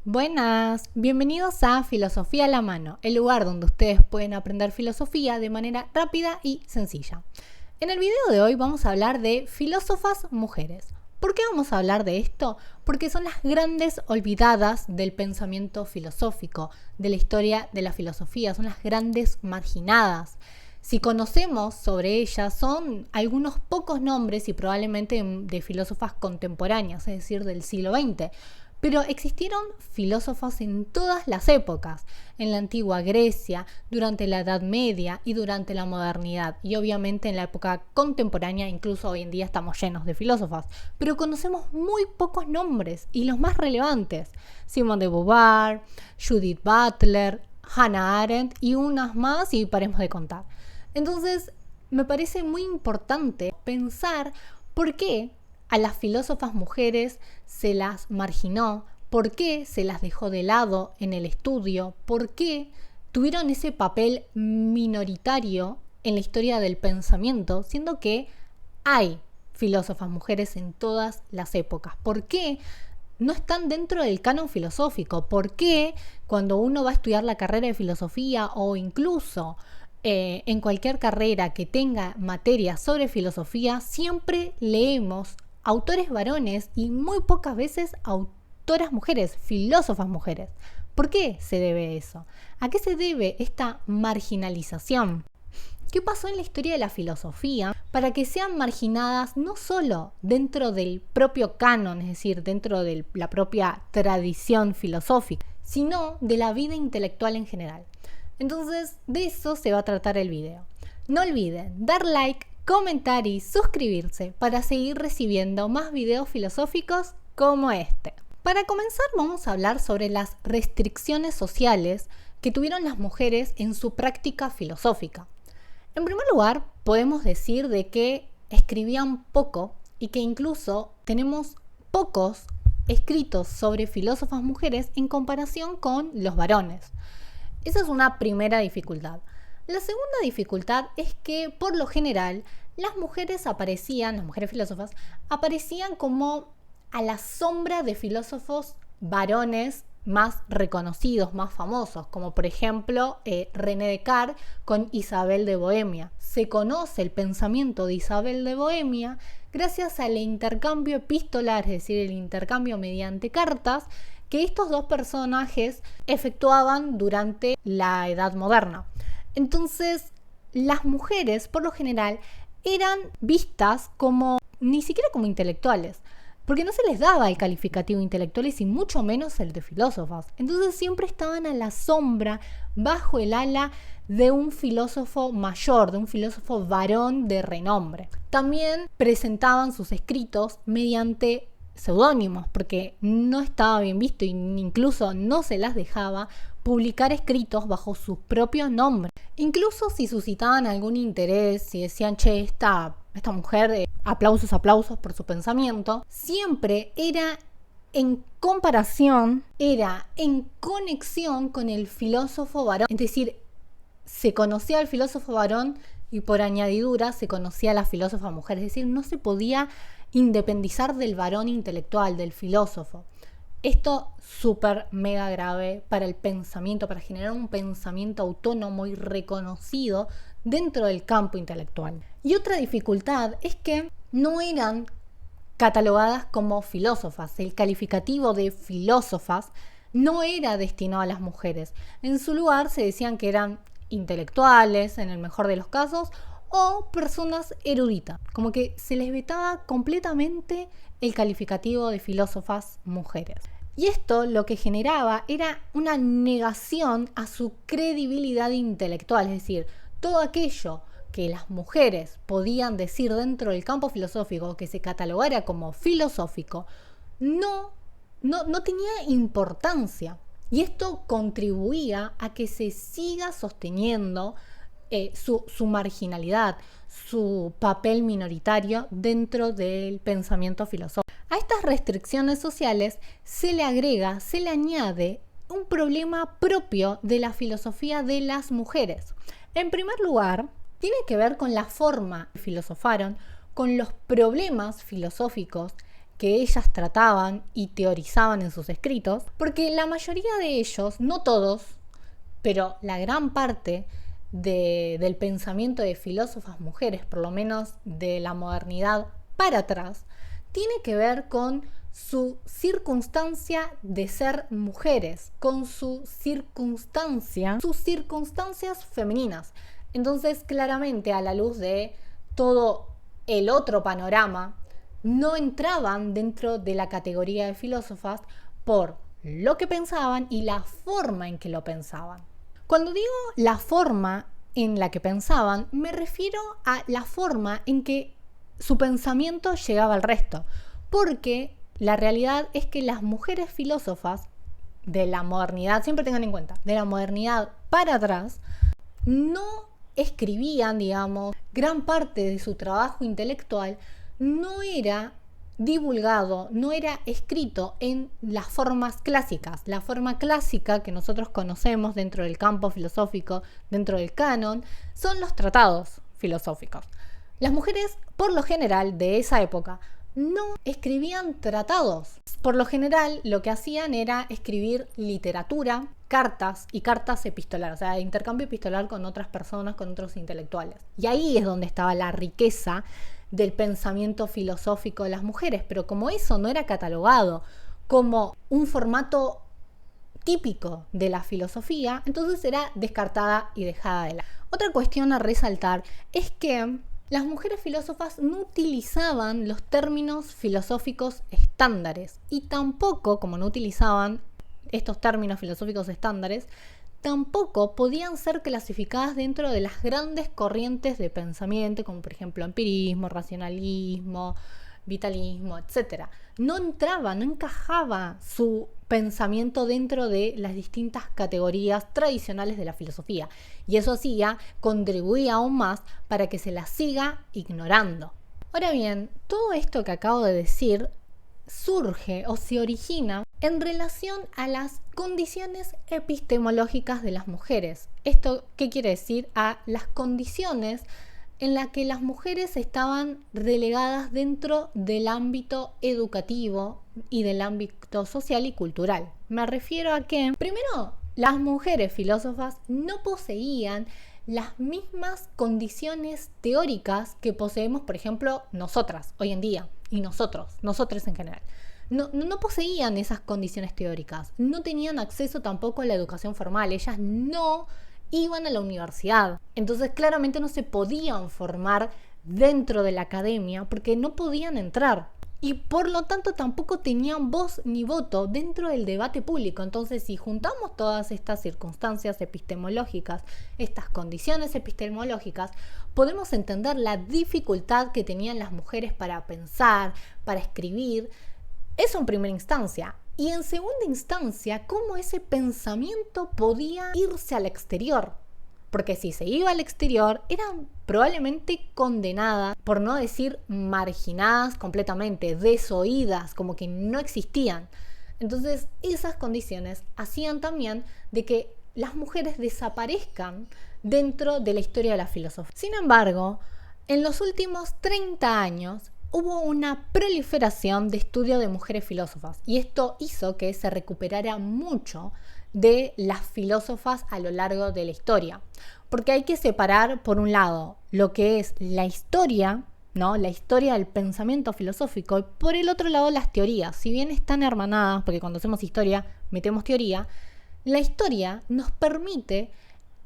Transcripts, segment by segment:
Buenas, bienvenidos a Filosofía a la Mano, el lugar donde ustedes pueden aprender filosofía de manera rápida y sencilla. En el video de hoy vamos a hablar de filósofas mujeres. ¿Por qué vamos a hablar de esto? Porque son las grandes olvidadas del pensamiento filosófico, de la historia de la filosofía, son las grandes marginadas. Si conocemos sobre ellas, son algunos pocos nombres y probablemente de filósofas contemporáneas, es decir, del siglo XX. Pero existieron filósofos en todas las épocas, en la antigua Grecia, durante la Edad Media y durante la modernidad. Y obviamente en la época contemporánea, incluso hoy en día estamos llenos de filósofos. Pero conocemos muy pocos nombres y los más relevantes. Simone de Beauvoir, Judith Butler, Hannah Arendt y unas más y paremos de contar. Entonces, me parece muy importante pensar por qué a las filósofas mujeres se las marginó, por qué se las dejó de lado en el estudio, por qué tuvieron ese papel minoritario en la historia del pensamiento, siendo que hay filósofas mujeres en todas las épocas. ¿Por qué no están dentro del canon filosófico? ¿Por qué cuando uno va a estudiar la carrera de filosofía o incluso en cualquier carrera que tenga materia sobre filosofía, siempre leemos autores varones y muy pocas veces autoras mujeres, filósofas mujeres? ¿Por qué se debe eso? ¿A qué se debe esta marginalización? ¿Qué pasó en la historia de la filosofía para que sean marginadas no solo dentro del propio canon, es decir, dentro de la propia tradición filosófica, sino de la vida intelectual en general? Entonces, de eso se va a tratar el video. No olviden dar like, comentar y suscribirse para seguir recibiendo más videos filosóficos como este. Para comenzar, vamos a hablar sobre las restricciones sociales que tuvieron las mujeres en su práctica filosófica. En primer lugar, podemos decir de que escribían poco y que incluso tenemos pocos escritos sobre filósofas mujeres en comparación con los varones. Esa es una primera dificultad. La segunda dificultad es que, por lo general, las mujeres filósofas, aparecían como a la sombra de filósofos varones más reconocidos, más famosos, como por ejemplo René Descartes con Isabel de Bohemia. Se conoce el pensamiento de Isabel de Bohemia gracias al intercambio epistolar, es decir, el intercambio mediante cartas que estos dos personajes efectuaban durante la Edad Moderna. Entonces, las mujeres, por lo general, eran vistas como, ni siquiera como intelectuales, porque no se les daba el calificativo intelectuales y mucho menos el de filósofas. Entonces siempre estaban a la sombra, bajo el ala de un filósofo mayor, de un filósofo varón de renombre. También presentaban sus escritos mediante seudónimos, porque no estaba bien visto e incluso no se las dejaba publicar escritos bajo sus propios nombres. Incluso si suscitaban algún interés, si decían, che, esta mujer, aplausos por su pensamiento, siempre era en comparación, era en conexión con el filósofo varón. Es decir, se conocía al filósofo varón y por añadidura se conocía a la filósofa mujer. Es decir, no se podía independizar del varón intelectual, del filósofo. Esto súper mega grave para el pensamiento, para generar un pensamiento autónomo y reconocido dentro del campo intelectual. Y otra dificultad es que no eran catalogadas como filósofas. El calificativo de filósofas no era destinado a las mujeres. En su lugar se decían que eran intelectuales, en el mejor de los casos, o personas eruditas, como que se les vetaba completamente el calificativo de filósofas mujeres. Y esto lo que generaba era una negación a su credibilidad intelectual, es decir, todo aquello que las mujeres podían decir dentro del campo filosófico, que se catalogara como filosófico, no tenía importancia. Y esto contribuía a que se siga sosteniendo su marginalidad, su papel minoritario dentro del pensamiento filosófico. A estas restricciones sociales se le añade un problema propio de la filosofía de las mujeres. En primer lugar, tiene que ver con la forma que filosofaron, con los problemas filosóficos que ellas trataban y teorizaban en sus escritos, porque la mayoría de ellos, no todos, pero la gran parte del pensamiento de filósofas mujeres, por lo menos de la modernidad para atrás, tiene que ver con su circunstancia de ser mujeres, con sus circunstancias femeninas. Entonces, claramente, a la luz de todo el otro panorama, no entraban dentro de la categoría de filósofas por lo que pensaban y la forma en que lo pensaban. Cuando digo la forma en la que pensaban, me refiero a la forma en que su pensamiento llegaba al resto, porque la realidad es que las mujeres filósofas de la modernidad, siempre tengan en cuenta, de la modernidad para atrás, no escribían, digamos, gran parte de su trabajo intelectual no era divulgado, no era escrito en las formas clásicas. La forma clásica que nosotros conocemos dentro del campo filosófico, dentro del canon, son los tratados filosóficos. Las mujeres, por lo general, de esa época, no escribían tratados. Por lo general, lo que hacían era escribir literatura, cartas y cartas epistolares, o sea, intercambio epistolar con otras personas, con otros intelectuales. Y ahí es donde estaba la riqueza del pensamiento filosófico de las mujeres, pero como eso no era catalogado como un formato típico de la filosofía, entonces era descartada y dejada de lado. Otra cuestión a resaltar es que las mujeres filósofas no utilizaban los términos filosóficos estándares y tampoco, como no utilizaban estos términos filosóficos estándares, tampoco podían ser clasificadas dentro de las grandes corrientes de pensamiento, como por ejemplo empirismo, racionalismo, vitalismo, etc. No entraba, no encajaba su pensamiento dentro de las distintas categorías tradicionales de la filosofía, y eso contribuía aún más para que se la siga ignorando. Ahora bien, todo esto que acabo de decir surge o se origina en relación a las condiciones epistemológicas de las mujeres. ¿Esto qué quiere decir? A las condiciones en las que las mujeres estaban relegadas dentro del ámbito educativo y del ámbito social y cultural. Me refiero a que, primero, las mujeres filósofas no poseían las mismas condiciones teóricas que poseemos, por ejemplo, nosotras hoy en día, y nosotros en general. No poseían esas condiciones teóricas, no tenían acceso tampoco a la educación formal, ellas no iban a la universidad, entonces claramente no se podían formar dentro de la academia porque no podían entrar y por lo tanto tampoco tenían voz ni voto dentro del debate público. Entonces, si juntamos todas estas circunstancias epistemológicas, estas condiciones epistemológicas, podemos entender la dificultad que tenían las mujeres para pensar, para escribir. Eso en primera instancia. Y en segunda instancia, cómo ese pensamiento podía irse al exterior. Porque si se iba al exterior, eran probablemente condenadas, por no decir marginadas completamente, desoídas, como que no existían. Entonces, esas condiciones hacían también de que las mujeres desaparezcan dentro de la historia de la filosofía. Sin embargo, en los últimos 30 años, hubo una proliferación de estudio de mujeres filósofas y esto hizo que se recuperara mucho de las filósofas a lo largo de la historia, porque hay que separar por un lado lo que es la historia, ¿no? La historia del pensamiento filosófico, y por el otro lado las teorías. Si bien están hermanadas, porque cuando hacemos historia metemos teoría, la historia nos permite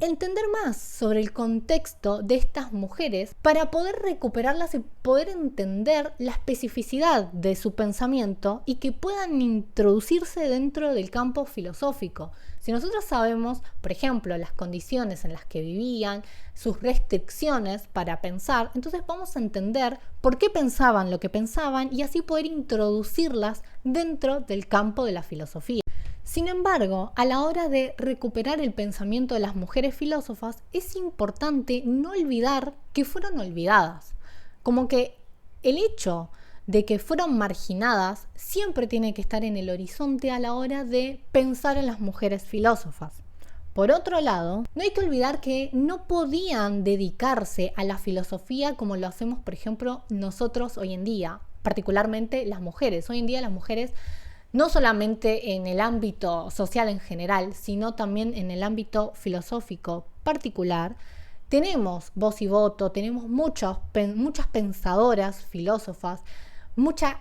entender más sobre el contexto de estas mujeres para poder recuperarlas y poder entender la especificidad de su pensamiento y que puedan introducirse dentro del campo filosófico. Si nosotros sabemos, por ejemplo, las condiciones en las que vivían, sus restricciones para pensar, entonces vamos a entender por qué pensaban lo que pensaban y así poder introducirlas dentro del campo de la filosofía. Sin embargo, a la hora de recuperar el pensamiento de las mujeres filósofas, es importante no olvidar que fueron olvidadas. Como que el hecho de que fueron marginadas siempre tiene que estar en el horizonte a la hora de pensar en las mujeres filósofas. Por otro lado, no hay que olvidar que no podían dedicarse a la filosofía como lo hacemos, por ejemplo, nosotros hoy en día. particularmente las mujeres. Hoy en día las mujeres, no solamente en el ámbito social en general, sino también en el ámbito filosófico particular, tenemos voz y voto, tenemos muchas pensadoras, filósofas, muchas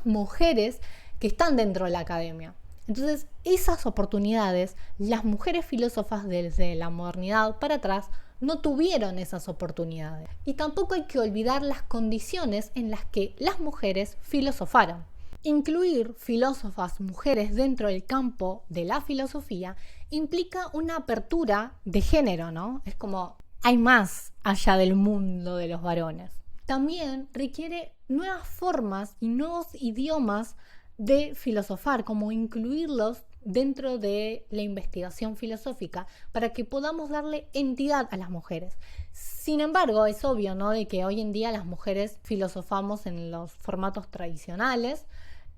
mujeres que están dentro de la academia. Entonces, esas oportunidades, las mujeres filósofas desde la modernidad para atrás no tuvieron esas oportunidades. Y tampoco hay que olvidar las condiciones en las que las mujeres filosofaron. Incluir filósofas mujeres dentro del campo de la filosofía implica una apertura de género, ¿no? Es como, hay más allá del mundo de los varones. También requiere nuevas formas y nuevos idiomas de filosofar, como incluirlos dentro de la investigación filosófica para que podamos darle entidad a las mujeres. Sin embargo, es obvio, ¿no?, de que hoy en día las mujeres filosofamos en los formatos tradicionales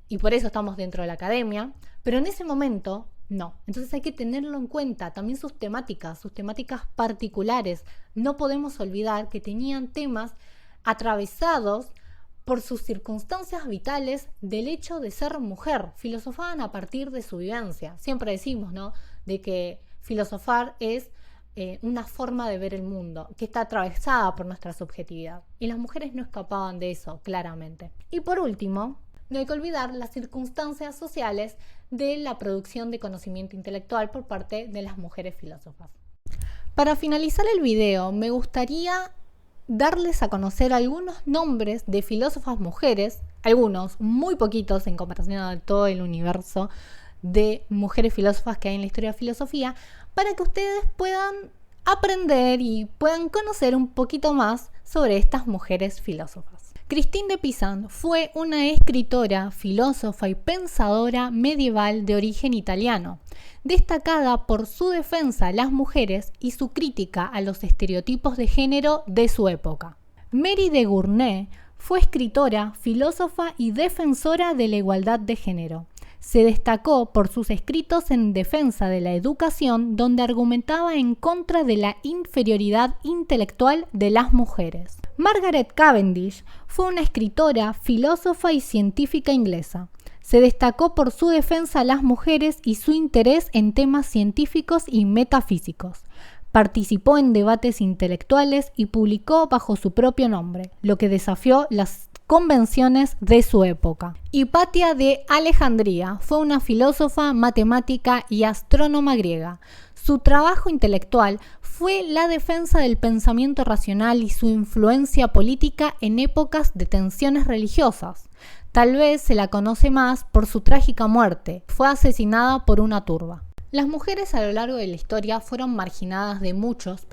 y por eso estamos dentro de la academia, pero en ese momento no. Entonces hay que tenerlo en cuenta, también sus temáticas particulares. No podemos olvidar que tenían temas atravesados por sus circunstancias vitales del hecho de ser mujer. Filosofaban a partir de su vivencia. Siempre decimos, ¿no?, de que filosofar es una forma de ver el mundo que está atravesada por nuestra subjetividad. Y las mujeres no escapaban de eso, claramente. Y por último, no hay que olvidar las circunstancias sociales de la producción de conocimiento intelectual por parte de las mujeres filósofas. Para finalizar el video, me gustaría darles a conocer algunos nombres de filósofas mujeres, algunos muy poquitos en comparación a todo el universo de mujeres filósofas que hay en la historia de filosofía, para que ustedes puedan aprender y puedan conocer un poquito más sobre estas mujeres filósofas. Christine de Pisan fue una escritora, filósofa y pensadora medieval de origen italiano, destacada por su defensa a las mujeres y su crítica a los estereotipos de género de su época. Mary de Gournay fue escritora, filósofa y defensora de la igualdad de género. Se destacó por sus escritos en defensa de la educación, donde argumentaba en contra de la inferioridad intelectual de las mujeres. Margaret Cavendish fue una escritora, filósofa y científica inglesa. Se destacó por su defensa a las mujeres y su interés en temas científicos y metafísicos. Participó en debates intelectuales y publicó bajo su propio nombre, lo que desafió las convenciones de su época. Hipatia de Alejandría fue una filósofa, matemática y astrónoma griega. Su trabajo intelectual fue la defensa del pensamiento racional y su influencia política en épocas de tensiones religiosas. Tal vez se la conoce más por su trágica muerte. Fue asesinada por una turba. Las mujeres a lo largo de la historia fueron marginadas de muchos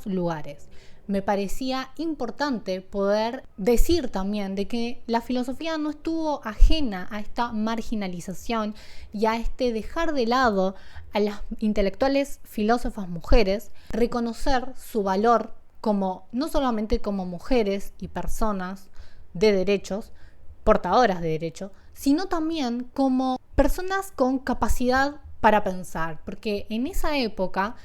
lugares. Me parecía importante poder decir también de que la filosofía no estuvo ajena a esta marginalización y a este dejar de lado a las intelectuales filósofas mujeres, reconocer su valor como no solamente como mujeres y personas de derechos, portadoras de derechos, sino también como personas con capacidad para pensar, porque en esa época,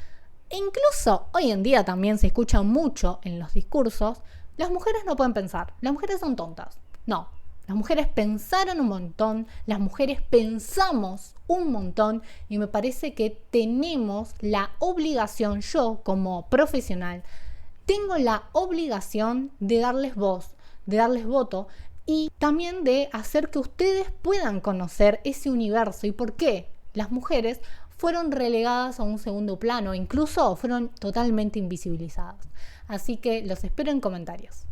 e incluso hoy en día también se escucha mucho en los discursos, las mujeres no pueden pensar, las mujeres son tontas. No, las mujeres pensaron un montón, las mujeres pensamos un montón y me parece que tenemos la obligación, yo como profesional, tengo la obligación de darles voz, de darles voto y también de hacer que ustedes puedan conocer ese universo y por qué las mujeres fueron relegadas a un segundo plano, incluso fueron totalmente invisibilizadas. Así que los espero en comentarios.